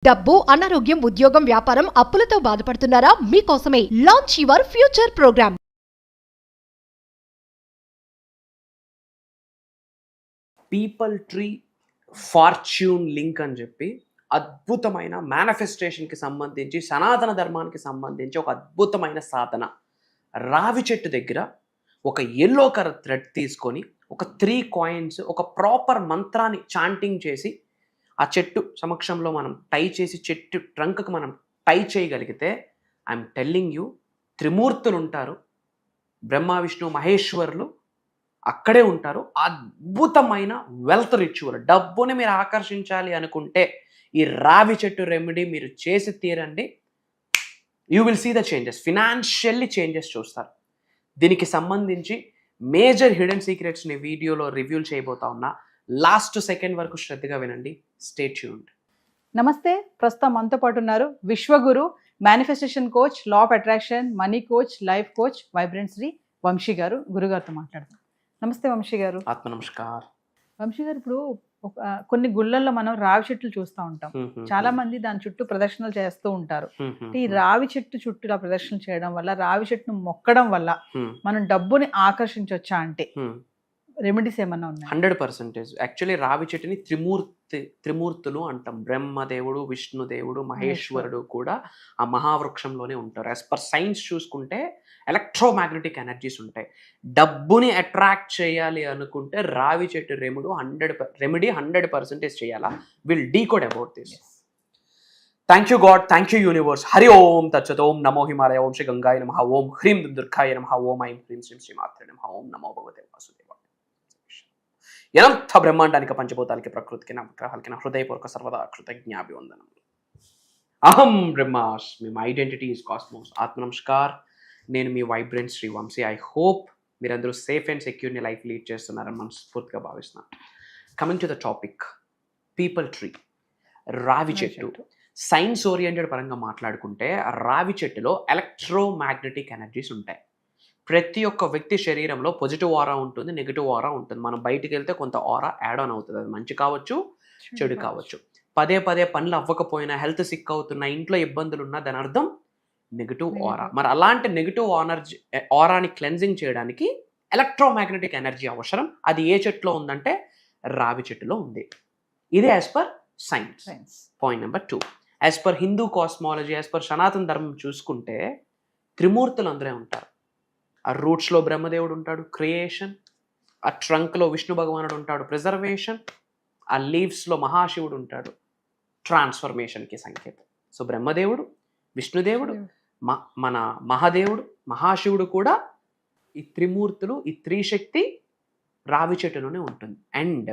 డబ్బు, అనారోగ్యం, ఉద్యోగం, వ్యాపారం, అప్పులతో బాధపడుతున్నారా? మీకోసమే launch your future programme. People tree fortune link అని చెప్పి అద్భుతమైన మేనిఫెస్టేషన్కి సంబంధించి సనాతన ధర్మానికి సంబంధించి ఒక అద్భుతమైన సాధన. రావి చెట్టు దగ్గర ఒక ఎల్లో కలర్ థ్రెడ్ తీసుకొని ఒక 3 కాయిన్స్ ఒక ప్రాపర్ మంత్రాన్ని చాంటింగ్ చేసి ఆ చెట్టు సమక్షంలో మనం టై చేసి చెట్టు ట్రంక్కి మనం టై చేయగలిగితే ఐఎమ్ టెల్లింగ్ యూ, త్రిమూర్తులు ఉంటారు, బ్రహ్మ విష్ణు మహేశ్వరులు అక్కడే ఉంటారు. అద్భుతమైన వెల్త్ రిచువల్. డబ్బుని మీరు ఆకర్షించాలి అనుకుంటే ఈ రావి చెట్టు రెమెడీ మీరు చేసి తీరండి. You will see the changes, financially changes చూస్తారు. దీనికి సంబంధించి మేజర్ హిడెన్ సీక్రెట్స్ని వీడియోలో రివ్యూలు చేయబోతా ఉన్నా. లాస్ట్ సెకండ్ వరకు శ్రద్ధగా వినండి. Stay tuned. నమస్తే, ప్రస్తుతం మనతో పాటు ఉన్నారు Vishwaguru, manifestation coach, law of attraction, money coach, life coach, vibrant Shri Vamshi గారు. గురుగారితో మాట్లాడదాం. నమస్తే వంశీ గారు. ఆత్మ నమస్కార్. వంశీ గారు, ఇప్పుడు కొన్ని గుళ్ళల్లో మనం రావి చెట్లు చూస్తూ ఉంటాం. చాలా మంది దాని చుట్టూ ప్రదర్శనలు చేస్తూ ఉంటారు. ఈ రావి చెట్టు చుట్టూ ఇలా ప్రదర్శనలు చేయడం వల్ల, రావి చెట్టును మొక్కడం వల్ల మనం డబ్బుని ఆకర్షించవచ్చా? అంటే రెమెడీస్ ఏమన్నా ఉన్నాయి? 100%. యాక్చువల్లీ రావి చెట్టుని త్రిమూర్తులు అంటాం. బ్రహ్మదేవుడు, విష్ణుదేవుడు, మహేశ్వరుడు కూడా ఆ మహావృక్షంలోనే ఉంటారు. యాజ్ పర్ సైన్స్ చూసుకుంటే ఎలక్ట్రోమాగ్నెటిక్ ఎనర్జీస్ ఉంటాయి. డబ్బుని అట్రాక్ట్ చేయాలి అనుకుంటే రావి చెట్టు రెమెడీ 100% చేయాలా. Will decode about this. Thank you God, thank you universe. Hari ఓం తచ్చత్. ఓం నమో హిమాలయ. ఓం శ్రీ గంగాయ నమః. ఓం హ్రీం దుర్గాయ నమః. ఓం ఐం హ్రీం శ్రీం శ్రీ మాత్రే నమః. ఓం నమో భగవతే వాసుదేవాయ. ఎనంత బ్రహ్మాండానికి, పంచభూతాలకి, ప్రకృతికి, నవగ్రహాలకి నా హృదయపూర్వక సర్వదా కృతజ్ఞాభివందనం. అహం బ్రహ్మాస్మి. My identity is cosmos. ఆత్మ నమస్కార్. నేను మీ vibrant Shri Vamshi. I hope మీరందరూ సేఫ్ అండ్ సెక్యూర్ని లైఫ్ లీడ్ చేస్తున్నారని మనస్ఫూర్తిగా భావిస్తున్నాను. Coming to the topic, peepal tree, రావి చెట్టు. సైన్స్ ఓరియంటెడ్ పరంగా మాట్లాడుకుంటే రావి చెట్టులో ఎలక్ట్రోమాగ్నెటిక్ ఎనర్జీస్ ఉంటాయి. ప్రతి ఒక్క వ్యక్తి శరీరంలో పాజిటివ్ ఆరా ఉంటుంది, నెగిటివ్ ఆరా ఉంటుంది. మనం బయటికి వెళ్తే కొంత ఆరా యాడ్ ఆన్ అవుతుంది. అది మంచి కావచ్చు, చెడు కావచ్చు. పదే పనులు అవ్వకపోయినా, హెల్త్ సిక్ అవుతున్నా, ఇంట్లో ఇబ్బందులు ఉన్నా, దాని అర్థం నెగిటివ్ ఆరా. మరి అలాంటి నెగిటివ్ ఆరాని క్లెన్జింగ్ చేయడానికి ఎలక్ట్రోమాగ్నెటిక్ ఎనర్జీ అవసరం. అది ఏ చెట్టులో ఉందంటే రావి చెట్టులో ఉంది. ఇది as per science. Point number 2, as per Hindu cosmology, as per సనాతన ధర్మం చూసుకుంటే త్రిమూర్తులు అందరే ఉంటారు. ఆ రూట్స్లో బ్రహ్మదేవుడు ఉంటాడు, క్రియేషన్. ఆ ట్రంక్లో విష్ణు భగవానుడు ఉంటాడు, ప్రిజర్వేషన్. ఆ లీవ్స్లో మహాశివుడు ఉంటాడు, ట్రాన్స్ఫర్మేషన్కి సంకేతం. సో బ్రహ్మదేవుడు, విష్ణుదేవుడు, మన మహాదేవుడు, మహాశివుడు కూడా ఈ త్రిమూర్తులు, ఈ త్రిశక్తి రావి చెట్టులోనే ఉంటుంది. అండ్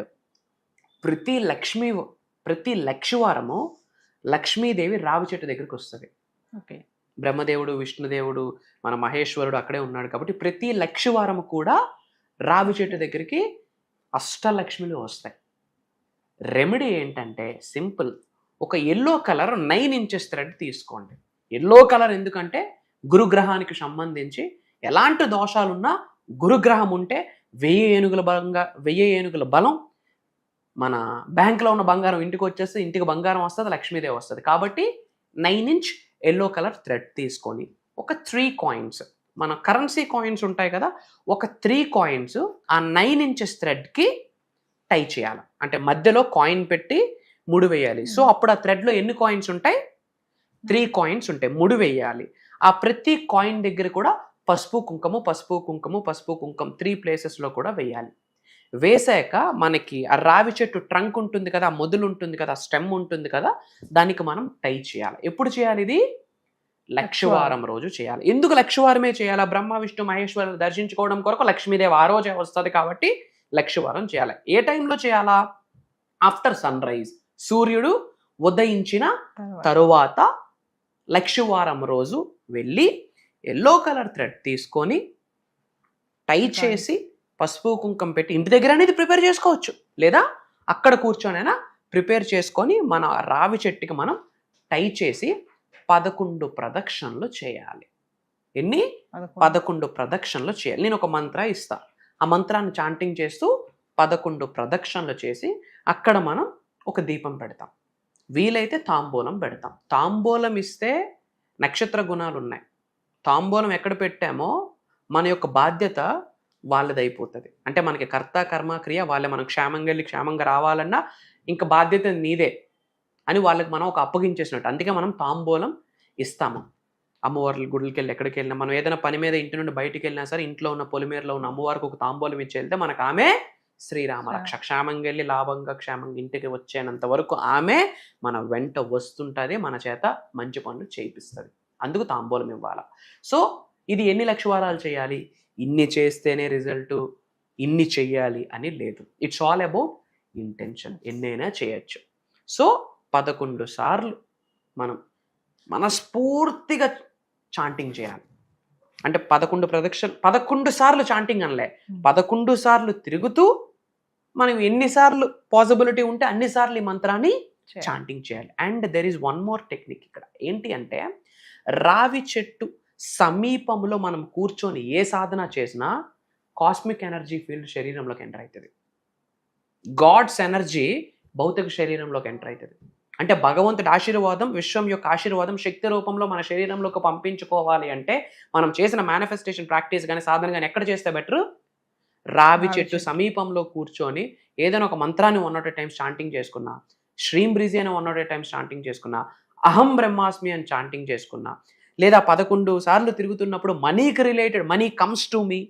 ప్రతి లక్షవారము లక్ష్మీదేవి రావి చెట్టు దగ్గరికి వస్తుంది. ఓకే. బ్రహ్మదేవుడు, విష్ణుదేవుడు, మన మహేశ్వరుడు అక్కడే ఉన్నాడు కాబట్టి ప్రతి లక్షవారము కూడా రావి చెట్టు దగ్గరికి అష్టలక్ష్మిలు వస్తాయి. రెమెడీ ఏంటంటే సింపుల్. ఒక ఎల్లో కలర్ 9 ఇంచెస్ థ్రెడ్ తీసుకోండి. ఎల్లో కలర్ ఎందుకంటే గురుగ్రహానికి సంబంధించి ఎలాంటి దోషాలున్నా, గురుగ్రహం ఉంటే 1000 ఏనుగుల బలం. మన బ్యాంకులో ఉన్న బంగారం ఇంటికి వచ్చేస్తే ఇంటికి బంగారం వస్తుంది, లక్ష్మీదేవి వస్తుంది. కాబట్టి 9 ఇంచ్ ఎల్లో కలర్ థ్రెడ్ తీసుకొని ఒక 3 కాయిన్స్, మన కరెన్సీ కాయిన్స్ ఉంటాయి కదా, ఒక 3 కాయిన్స్ ఆ 9 ఇంచెస్ థ్రెడ్కి టై చేయాలి. అంటే మధ్యలో కాయిన్ పెట్టి ముడి వేయాలి. సో అప్పుడు ఆ థ్రెడ్లో ఎన్ని కాయిన్స్ ఉంటాయి? 3 కాయిన్స్ ఉంటాయి. ముడి వేయాలి. ఆ ప్రతి కాయిన్ దగ్గర కూడా పసుపు కుంకుమ 3 ప్లేసెస్లో కూడా వేయాలి. వేసాక మనకి ఆ రావి చెట్టు ట్రంక్ ఉంటుంది కదా, మొదలు ఉంటుంది కదా, స్టెమ్ ఉంటుంది కదా, దానికి మనం టై చేయాలి. ఎప్పుడు చేయాలి? ఇది లక్షవారం రోజు చేయాలి. ఎందుకు లక్షవారమే చేయాలా? బ్రహ్మ విష్ణు మహేశ్వరులు దర్శించుకోవడం కొరకు లక్ష్మీదేవి ఆ రోజే వస్తుంది కాబట్టి లక్షవారం చేయాలి. ఏ టైంలో చేయాలా? ఆఫ్టర్ సన్ రైజ్, సూర్యుడు ఉదయించిన తరువాత లక్షవారం రోజు వెళ్ళి ఎల్లో కలర్ థ్రెడ్ తీసుకొని టై చేసి పసుపు కుంకం పెట్టి ఇంటి దగ్గర అనేది ప్రిపేర్ చేసుకోవచ్చు, లేదా అక్కడ కూర్చొనైనా ప్రిపేర్ చేసుకొని మన రావి చెట్టుకి మనం టై చేసి 11 ప్రదక్షిణలు చేయాలి. ఎన్ని? 11 ప్రదక్షిణలు చేయాలి. నేను ఒక మంత్ర ఇస్తా, ఆ మంత్రాన్ని చాంటింగ్ చేస్తూ 11 ప్రదక్షిణలు చేసి అక్కడ మనం ఒక దీపం పెడతాం. వీలైతే తాంబూలం పెడతాం. తాంబూలం ఇస్తే నక్షత్ర గుణాలు ఉన్నాయి. తాంబూలం ఎక్కడ పెట్టామో మన యొక్క బాధ్యత వాళ్ళది అయిపోతుంది. అంటే మనకి కర్త కర్మ క్రియ వాళ్ళే. మనం క్షేమంగా వెళ్ళి క్షేమంగా రావాలన్నా ఇంకా బాధ్యత నీదే అని వాళ్ళకి మనం ఒక అప్పగించేసినట్టు. అందుకే మనం తాంబూలం ఇస్తాము. అమ్మవారి గుడికి వెళ్ళి ఎక్కడికి వెళ్ళినా, మనం ఏదైనా పని మీద ఇంటి నుండి బయటికి వెళ్ళినా సరే, ఇంట్లో ఉన్న పొలిమేరలో ఉన్న అమ్మవారికి ఒక తాంబూలం ఇచ్చి వెళ్తే మనకు ఆమె శ్రీరామ రక్ష. క్షేమంగా వెళ్ళి లాభంగా క్షేమంగా ఇంటికి వచ్చేనంత వరకు ఆమె మన వెంట వస్తుంటుంది, మన చేత మంచి పనులు చేయిస్తుంది. అందుకు తాంబూలం ఇవ్వాలి. సో ఇది ఎన్ని లక్షవారాలు చేయాలి, ఇన్ని చేస్తేనే రిజల్ట్, ఇన్ని చెయ్యాలి అని లేదు. It's all about intention. ఎన్నైనా చేయొచ్చు. సో 11 సార్లు మనం మనస్ఫూర్తిగా చాంటింగ్ చేయాలి. అంటే 11 ప్రదక్షిణలు, 11 సార్లు చాంటింగ్ అనలే, 11 సార్లు తిరుగుతూ మనం ఎన్నిసార్లు పాసిబిలిటీ ఉంటే అన్నిసార్లు ఈ మంత్రాన్ని చాంటింగ్ చేయాలి. And there is one more technique ఇక్కడ. ఏంటి అంటే, రావి చెట్టు సమీపంలో మనం కూర్చొని ఏ సాధన చేసినా కాస్మిక్ ఎనర్జీ ఫీల్డ్ శరీరంలోకి ఎంటర్ అవుతుంది. గాడ్స్ ఎనర్జీ భౌతిక శరీరంలోకి ఎంటర్ అవుతుంది. అంటే భగవంతుడి ఆశీర్వాదం, విశ్వం యొక్క ఆశీర్వాదం శక్తి రూపంలో మన శరీరంలోకి పంపించుకోవాలి అంటే మనం చేసిన మేనిఫెస్టేషన్ ప్రాక్టీస్ కానీ సాధన కానీ ఎక్కడ చేస్తే బెటర్? రావి చెట్టు సమీపంలో కూర్చొని ఏదైనా ఒక మంత్రాన్ని 108 టైమ్స్ చాంటింగ్ చేసుకున్నా, శ్రీం బ్రిజి అని 108 టైమ్స్ చాంటింగ్ చేసుకున్నా, అహం బ్రహ్మాస్మి అని చాంటింగ్ చేసుకున్నా, లేదా 11 సార్లు తిరుగుతున్నప్పుడు మనీకి related money comes to me,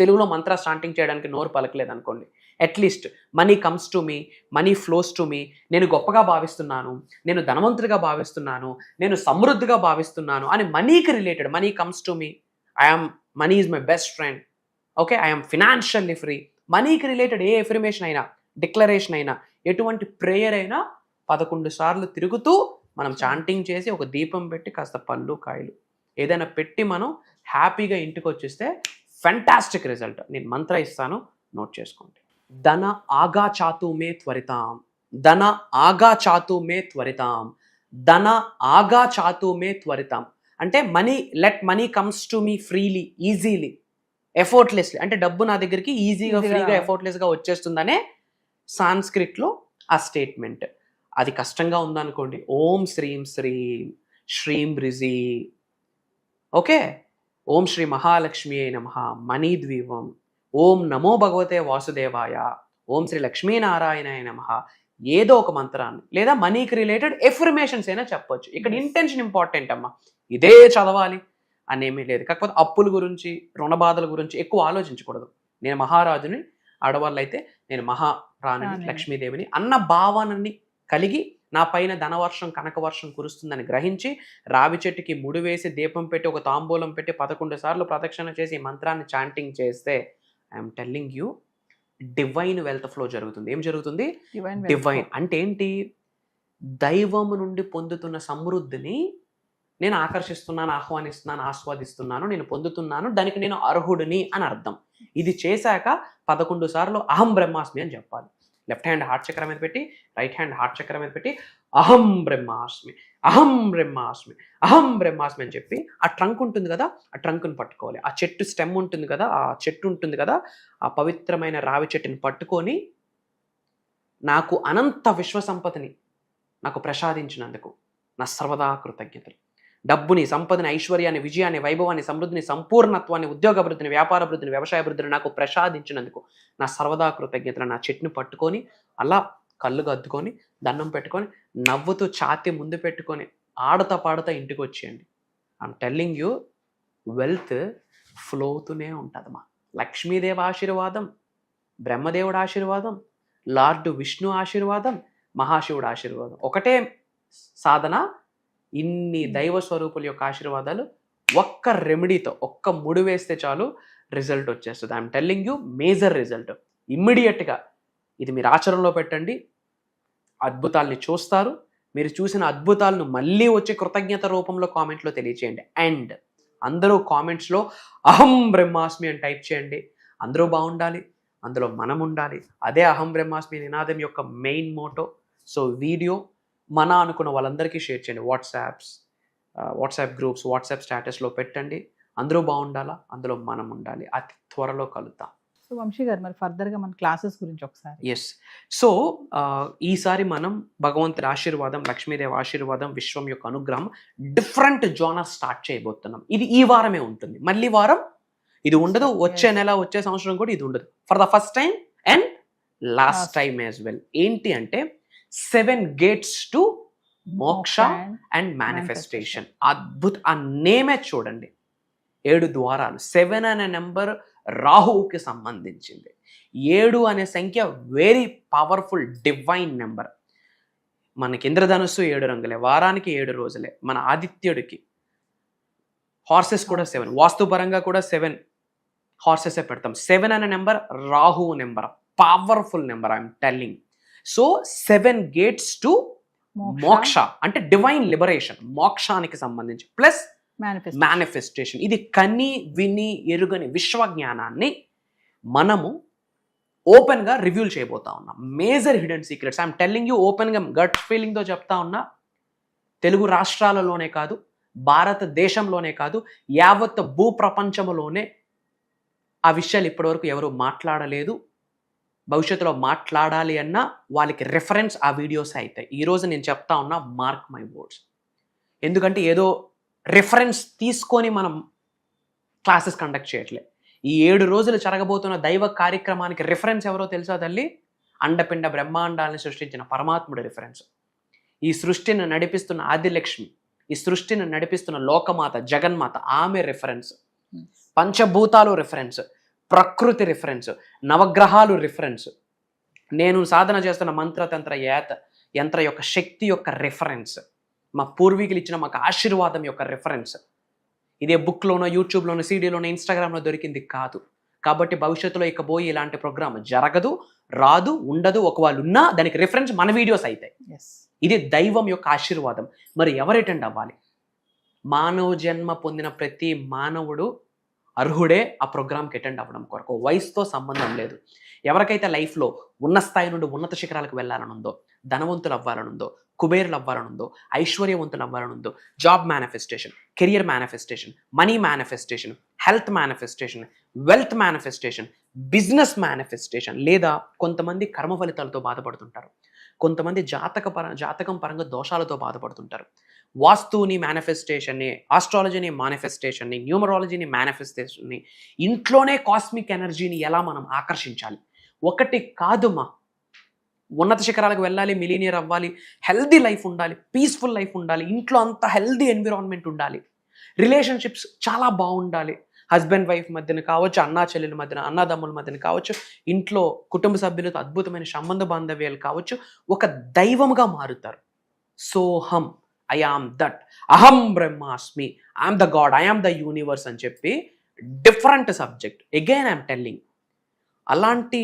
తెలుగులో మంత్ర చాంటింగ్ చేయడానికి నోరు పలకలేదు అనుకోండి, at least money comes to me, money flows to me, నేను గొప్పగా భావిస్తున్నాను, నేను ధనవంతుడిగా భావిస్తున్నాను, నేను సమృద్ధిగా భావిస్తున్నాను అని మనీకి related money comes to me, money is my best friend, okay, I'm financially free, మనీకి రిలేటెడ్ ఏ ఎఫర్మేషన్ అయినా, డిక్లరేషన్ అయినా, ఎటువంటి ప్రేయర్ అయినా 11 సార్లు తిరుగుతూ మనం చాంటింగ్ చేసి ఒక దీపం పెట్టి కాస్త పళ్ళు కాయలు ఏదైనా పెట్టి మనం హ్యాపీగా ఇంటికి వచ్చేస్తే ఫెంటాస్టిక్ రిజల్ట్. నేను మంత్ర ఇస్తాను, నోట్ చేసుకోండి. ధన ఆగా చాతు మే త్వరితాం, ధన ఆగా చాతు మే త్వరితాం, ధన ఆగా చాతు మే త్వరితాం. అంటే let money comes to me freely, easily, effortlessly. అంటే డబ్బు నా దగ్గరికి ఈజీగా, ఫ్రీగా, ఎఫర్ట్లెస్గా వచ్చేస్తుందనే సాంస్క్రిట్లో ఆ స్టేట్మెంట్. అది కష్టంగా ఉందనుకోండి, ఓం శ్రీం శ్రీం శ్రీం బ్రిజి, ఓకే, ఓం శ్రీ మహాలక్ష్మి నమః మణిద్వీపం, ఓం నమో భగవతే వాసుదేవాయ, ఓం శ్రీ లక్ష్మీనారాయణాయ నమః, ఏదో ఒక మంత్రాన్ని లేదా మనీకి రిలేటెడ్ ఎఫర్మేషన్స్ అయినా చెప్పొచ్చు. ఇక్కడ ఇంటెన్షన్ ఇంపార్టెంట్ అమ్మా. ఇదే చదవాలి అనేమీ లేదు. కాకపోతే అప్పుల గురించి, రుణ బాధల గురించి ఎక్కువ ఆలోచించకూడదు. నేను మహారాజుని, ఆడవాళ్ళు అయితే నేను మహారాణిని, లక్ష్మీదేవిని అన్న భావనని కలిగి నా పైన ధనవర్షం, కనకవర్షం కురుస్తుందని గ్రహించి రావి చెట్టుకి ముడి వేసి దీపం పెట్టి ఒక తాంబూలం పెట్టి 11 సార్లు ప్రదక్షిణ చేసి ఈ మంత్రాన్ని చాంటింగ్ చేస్తే I'm telling you divine wealth flow జరుగుతుంది. ఏం జరుగుతుంది? డివైన్ అంటే ఏంటి? దైవం నుండి పొందుతున్న సమృద్ధిని నేను ఆకర్షిస్తున్నాను, ఆహ్వానిస్తున్నాను, ఆస్వాదిస్తున్నాను, నేను పొందుతున్నాను, దానికి నేను అర్హుడిని అని అర్థం. ఇది చేశాక 11 సార్లు అహం బ్రహ్మాస్మి అని చెప్పాలి. లెఫ్ట్ హ్యాండ్ హార్ట్ చక్ర మీద పెట్టి, రైట్ హ్యాండ్ హార్ట్ చక్ర మీద పెట్టి అహం బ్రహ్మాస్మి, అహం బ్రహ్మాస్మి, అహం బ్రహ్మాస్మి అని చెప్పి ఆ ట్రంక్ ఉంటుంది కదా, ఆ ట్రంక్ని పట్టుకోవాలి. ఆ చెట్టు స్టెమ్ ఉంటుంది కదా, ఆ చెట్టు ఉంటుంది కదా, ఆ పవిత్రమైన రావి చెట్టుని పట్టుకొని నాకు అనంత విశ్వ సంపదని నాకు ప్రసాదించినందుకు నా సర్వదా కృతజ్ఞతలు. డబ్బుని, సంపదని, ఐశ్వర్యాన్ని, విజయాన్ని, వైభవాన్ని, సమృద్ధిని, సంపూర్ణత్వాన్ని, ఉద్యోగాభివృద్ధిని, వ్యాపారాభివృద్ధిని, వ్యవసాయాభివృద్ధిని నాకు ప్రసాదించినందుకు నా సర్వదా కృతజ్ఞతలు. నా చెట్టును పట్టుకొని అలా కళ్ళుగా అద్దుకొని దండం పెట్టుకొని నవ్వుతూ ఛాతీ ముందు పెట్టుకొని ఆడతా పాడుతా ఇంటికి వచ్చేయండి. I'm telling you wealth flow అవుతూనే ఉంటుందమ్మా. లక్ష్మీదేవి ఆశీర్వాదం, బ్రహ్మదేవుడు ఆశీర్వాదం, లార్డ్ విష్ణు ఆశీర్వాదం, మహాశివుడు ఆశీర్వాదం. ఒకటే సాధన, ఇన్ని దైవ స్వరూపుల యొక్క ఆశీర్వాదాలు ఒక్క రెమెడీతో, ఒక్క ముడి వేస్తే చాలు రిజల్ట్ వచ్చేస్తుంది. I'm telling you major result. ఇమ్మీడియట్గా ఇది మీరు ఆచరణలో పెట్టండి, అద్భుతాల్ని చూస్తారు. మీరు చూసిన అద్భుతాలను మళ్ళీ వచ్చే కృతజ్ఞత రూపంలో కామెంట్లో తెలియచేయండి. అండ్ అందరూ కామెంట్స్లో అహం బ్రహ్మాస్మి అని టైప్ చేయండి. అందరూ బాగుండాలి, అందులో మనం ఉండాలి. అదే అహం బ్రహ్మాస్మి నినాదం యొక్క మెయిన్ మోటో. సో వీడియో మన అనుకున్న వాళ్ళందరికీ షేర్ చేయండి. వాట్సాప్ గ్రూప్స్, వాట్సాప్ స్టేటస్లో పెట్టండి. అందరూ బాగుండాలా, అందులో మనం ఉండాలి. అతి త్వరలో కలుద్దాం. సో వంశీ గారు మరి ఫర్దర్గా మన క్లాసెస్ గురించి ఒకసారి. ఎస్. సో ఈసారి మనం భగవంతుడి ఆశీర్వాదం, లక్ష్మీదేవి ఆశీర్వాదం, విశ్వం యొక్క అనుగ్రహం డిఫరెంట్ జోనర్ స్టార్ట్ చేయబోతున్నాం. ఇది ఈ వారమే ఉంటుంది, మళ్ళీ వారం ఇది ఉండదు, వచ్చే నెల వచ్చే సంవత్సరం కూడా ఇది ఉండదు. For the first time and last time as well. ఏంటి అంటే 7 gates టు మోక్ష అండ్ మేనిఫెస్టేషన్. ఆ నేమే చూడండి, 7 ద్వారాలు. 7 అనే నెంబర్ రాహువుకి సంబంధించింది. 7 అనే సంఖ్య వెరీ పవర్ఫుల్ డివైన్ నెంబర్. మనకి ఇంద్రధనుస్సు 7 రంగులే, వారానికి 7 రోజులే. మన ఆదిత్యుడికి హార్సెస్ కూడా 7, వాస్తుపరంగా కూడా 7 హార్సెసే పెడతాం. 7 అనే నెంబర్ రాహువు number, powerful number, I'm telling. So 7 gates to మోక్ష అంటే డివైన్ లిబరేషన్, మోక్షానికి సంబంధించి, ప్లస్ మేనిఫెస్టేషన్. ఇది కని విని ఎరుగని విశ్వ జ్ఞానాన్ని మనము ఓపెన్ గా రివ్యూల్ చేయబోతా ఉన్నాం. Major hidden secrets I'm telling you open గా, గట్ ఫీలింగ్ తో చెప్తా ఉన్నా. తెలుగు రాష్ట్రాలలోనే కాదు, భారతదేశంలోనే కాదు, యావత్ భూప్రపంచంలోనే ఆ విషయాలు ఇప్పటివరకు ఎవరు మాట్లాడలేదు. భవిష్యత్తులో మాట్లాడాలి అన్నా వాళ్ళకి రెఫరెన్స్ ఆ వీడియోస్ అవుతాయి. ఈరోజు నేను చెప్తా ఉన్నా, మార్క్ మై వర్డ్స్. ఎందుకంటే ఏదో రెఫరెన్స్ తీసుకొని మనం క్లాసెస్ కండక్ట్ చేయట్లే. ఈ 7 రోజులు జరగబోతున్న దైవ కార్యక్రమానికి రెఫరెన్స్ ఎవరో తెలుసా తల్లి? అండపిండ బ్రహ్మాండాలను సృష్టించిన పరమాత్ముడి రెఫరెన్స్. ఈ సృష్టిని నడిపిస్తున్న ఆదిలక్ష్మి, ఈ సృష్టిని నడిపిస్తున్న లోకమాత జగన్మాత, ఆమె రెఫరెన్స్. పంచభూతాలు రెఫరెన్స్, ప్రకృతి రిఫరెన్స్, నవగ్రహాలు రిఫరెన్స్, నేను సాధన చేస్తున్న మంత్రతంత్ర యంత్ర యొక్క శక్తి యొక్క రిఫరెన్స్, మా పూర్వీకులు ఇచ్చిన మాకు ఆశీర్వాదం యొక్క రిఫరెన్స్. ఇదే బుక్లోనో, యూట్యూబ్లోనో, సీడీలోనో, ఇన్స్టాగ్రామ్లో దొరికింది కాదు. కాబట్టి భవిష్యత్తులో ఇక పోయి ఇలాంటి ప్రోగ్రామ్ జరగదు, రాదు, ఉండదు. ఒకవేళ ఉన్నా దానికి రిఫరెన్స్ మన వీడియోస్ అవుతాయి. ఇది దైవం యొక్క ఆశీర్వాదం. మరి ఎవరు అటెండ్ అవ్వాలి? మానవ జన్మ పొందిన ప్రతి మానవుడు అర్హుడే ఆ ప్రోగ్రామ్కి అటెండ్ అవ్వడం కొరకు. వయసుతో సంబంధం లేదు. ఎవరికైతే లైఫ్లో ఉన్న స్థాయి నుండి ఉన్నత శిఖరాలకు వెళ్ళాలనుందో, ధనవంతులు అవ్వాలనుందో, కుబేరులు అవ్వాలనుందో, ఐశ్వర్యవంతులు అవ్వాలనుందో, job manifestation, career manifestation, money manifestation, health manifestation, wealth manifestation, business manifestation, లేదా కొంతమంది కర్మ ఫలితాలతో బాధపడుతుంటారు, కొంతమంది జాతకం పరంగా దోషాలతో బాధపడుతుంటారు. వాస్తుని మేనిఫెస్టేషన్ని, ఆస్ట్రాలజీని మేనిఫెస్టేషన్ని, న్యూమరాలజీని మేనిఫెస్టేషన్ని, ఇంట్లోనే కాస్మిక్ ఎనర్జీని ఎలా మనం ఆకర్షించాలి. ఒకటి కాదుమా, ఉన్నత శిఖరాలకు వెళ్ళాలి, మిలీనియర్ అవ్వాలి, హెల్దీ లైఫ్ ఉండాలి, పీస్ఫుల్ లైఫ్ ఉండాలి, ఇంట్లో అంతా హెల్దీ ఎన్విరాన్మెంట్ ఉండాలి, రిలేషన్షిప్స్ చాలా బాగుండాలి, హస్బెండ్ వైఫ్ మధ్యన కావచ్చు, అన్నా చెల్లెల మధ్యన, అన్నదమ్ముల మధ్యన కావచ్చు, ఇంట్లో కుటుంబ సభ్యులతో అద్భుతమైన సంబంధ బాంధవ్యాలు కావచ్చు, ఒక దైవంగా మారుతారు. సోహం, ఐ ఆమ్ దట్, అహం బ్రహ్మాస్మి, I'm the God, I'm the universe అని చెప్పి different subject. Again I'm telling, అలాంటి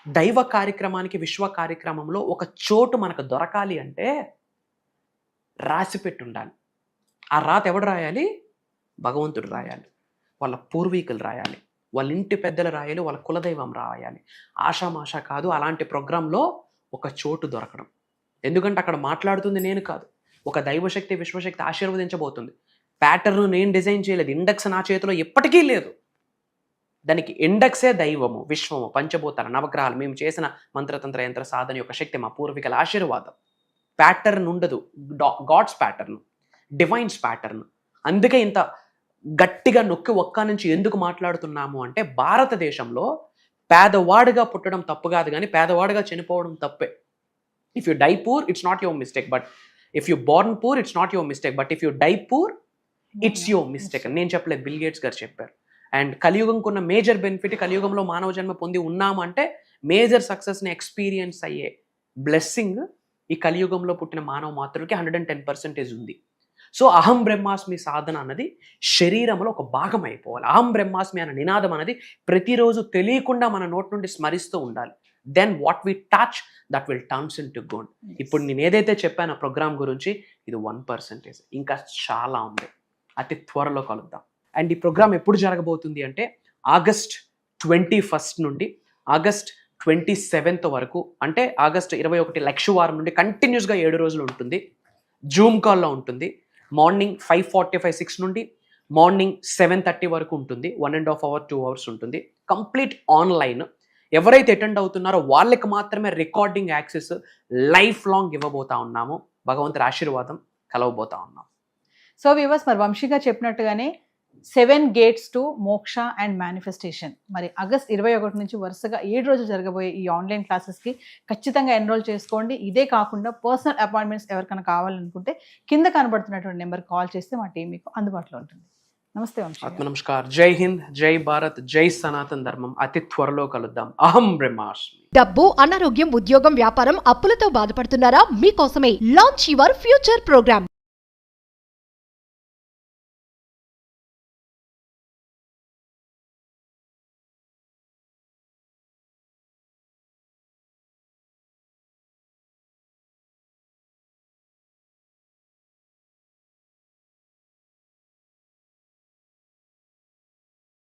దైవ కార్యక్రమానికి, విశ్వ కార్యక్రమంలో ఒక చోటు మనకు దొరకాలి అంటే రాసి పెట్టి ఉండాలి. ఆ రాత ఎవడు రాయాలి? భగవంతుడు రాయాలి, వాళ్ళ పూర్వీకులు రాయాలి, వాళ్ళ ఇంటి పెద్దలు రాయాలి, వాళ్ళ కులదైవం రాయాలి. ఆషామాషా కాదు అలాంటి ప్రోగ్రాంలో ఒక చోటు దొరకడం. ఎందుకంటే అక్కడ మాట్లాడుతుంది నేను కాదు, ఒక దైవశక్తి, విశ్వశక్తి ఆశీర్వదించబోతుంది. ప్యాటర్న్ నేను డిజైన్ చేయలేదు, ఇండెక్స్ నా చేతిలో ఎప్పటికీ లేదు. దానికి ఇండెక్సే దైవము, విశ్వము, పంచభూతాలు, నవగ్రహాలు, మేము చేసిన మంత్రతంత్ర యంత్ర సాధన యొక్క శక్తి, మా పూర్వీకుల ఆశీర్వాదం. ప్యాటర్న్ ఉండదు, గాడ్స్ ప్యాటర్న్, డివైన్స్ ప్యాటర్న్. అందుకే ఇంత గట్టిగా నొక్కి ఒక్క నుంచి ఎందుకు మాట్లాడుతున్నాము అంటే, భారతదేశంలో పేదవాడిగా పుట్టడం తప్పు కాదు, కానీ పేదవాడిగా చనిపోవడం తప్పే. If you die poor it's not your mistake, but if you born poor it's not your mistake, but if you die poor it's your mistake. నేను చెప్పలేదు, బిల్ గేట్స్ గారు చెప్పారు. అండ్ కలియుగంకున్న మేజర్ బెనిఫిట్, కలియుగంలో మానవ జన్మ పొంది ఉన్నాము అంటే మేజర్ సక్సెస్ని ఎక్స్పీరియన్స్ అయ్యే బ్లెస్సింగ్ ఈ కలియుగంలో పుట్టిన మానవ మాతృకి 110% ఉంది. సో అహం బ్రహ్మాస్మి సాధన అన్నది శరీరంలో ఒక భాగం అయిపోవాలి. అహం బ్రహ్మాస్మి అనే నినాదం అనేది ప్రతిరోజు తెలియకుండా మన నోటి నుండి స్మరిస్తూ ఉండాలి. Then what we touch that will turns into gold. ఇప్పుడు నేను ఏదైతే చెప్పానో ప్రోగ్రామ్ గురించి, ఇది 1%, ఇంకా చాలా ఉంది. అతి త్వరలో కలుద్దాం. అండ్ ఈ ప్రోగ్రామ్ ఎప్పుడు జరగబోతుంది అంటే ఆగస్ట్ 21 నుండి ఆగస్ట్ 27 వరకు, అంటే ఆగస్ట్ 21 లక్షవారం నుండి కంటిన్యూస్గా 7 రోజులు ఉంటుంది. జూమ్ కాల్లో ఉంటుంది. మార్నింగ్ 5:45, 6 నుండి మార్నింగ్ 7:30 వరకు ఉంటుంది. 1.5 hour 2 hours ఉంటుంది. Complete online. ఎవరైతే అటెండ్ అవుతున్నారో వాళ్ళకి మాత్రమే రికార్డింగ్ యాక్సెస్ లైఫ్ లాంగ్ ఇవ్వబోతా ఉన్నాము. భగవంతుడి ఆశీర్వాదం కలవబోతా ఉన్నాం. సో వ్యూవర్స్, మరి వంశీ గారు చెప్పినట్టుగానే 7 gates టు మోక్ష అండ్ మేనిఫెస్టేషన్. మరి ఆగస్ట్ 21 నుంచి వరుసగా 7 రోజులు జరగబోయే ఈ ఆన్లైన్ క్లాసెస్కి ఖచ్చితంగా ఎన్రోల్ చేసుకోండి. ఇదే కాకుండా పర్సనల్ అపాయింట్మెంట్స్ ఎవరికైనా కావాలనుకుంటే కింద కనబడుతున్నటువంటి నెంబర్ కాల్ చేస్తే మా టీం మీకు అందుబాటులో ఉంటుంది. నమస్తే వంశీ. ఆత్మ నమస్కార్. జై హింద్, జై భారత్, జై సనాతన్ ధర్మం. అతి త్వరలో కలుద్దాం. అహం బ్రహ్మాస్మి. డబ్బు, అనారోగ్యం, ఉద్యోగం, వ్యాపారం, అప్పులతో బాధపడుతున్నారా? మీకోసమే లాంచ్ యువర్ ఫ్యూచర్ ప్రోగ్రామ్.